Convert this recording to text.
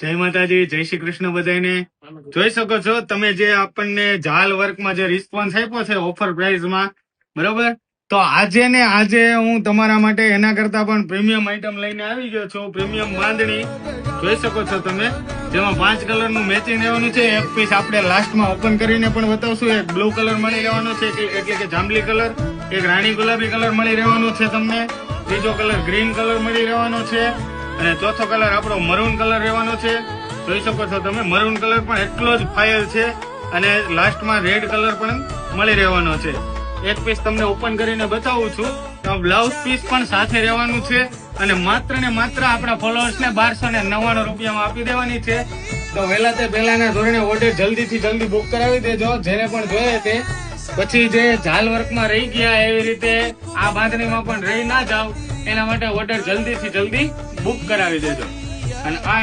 જય માતાજી, જય શ્રી કૃષ્ણ બધાને. જોઈ શકો છો તમે જે આપણને જાલ વર્કમાં જે રિસ્પોન્સ આપ્યો છે ઓફર પ્રાઇસમાં, બરોબર. તો આજે હું તમારા માટે એના કરતા પણ પ્રીમિયમ આઈટમ લઈને આવી ગયો છું. પ્રીમિયમ બાંધણી જોઈ શકો છો તમે, જેમાં 5 કલરનું મેચિંગ રહેવાનું છે. એક પીસ આપણે લાસ્ટમાં ઓપન કરીને પણ બતાવશું. એક બ્લુ કલર મળી રહેવાનો છે, એટલે કે જાંબલી કલર. એક રાણી ગુલાબી કલર મળી રહેવાનો છે તમને. ત્રીજો કલર ગ્રીન કલર મળી રહેવાનો છે અને ચોથો કલર આપણો મરૂન કલર રહેવાનો છે. જોઈ શકો છો તમે, મરૂન કલર પણ એટલો જ ફાયર છે અને લાસ્ટમાં રેડ કલર પણ મળી રહેવાનો છે. એક પીસ તમને ઓપન કરીને બતાવું છું. તો બ્લાઉઝ પીસ પણ સાથે રહેવાનું છે અને માત્ર ને માત્ર આપણા ફોલોઅર્સને 1299 રૂપિયામાં આપી દેવાની છે. તો વહેલા તે પહેલાના ધોરણે ઓર્ડર જલ્દીથી જલ્દી બુક કરાવી દેજો, જેને પણ જોઈએ તે. પછી જે ઝાલ વર્કમાં રહી ગયા એવી રીતે આ બાંધણીમાં પણ રહી ના જાવ, એના માટે ઓર્ડર જલ્દીથી જલ્દી બુક કરાવી દેજો. અને આ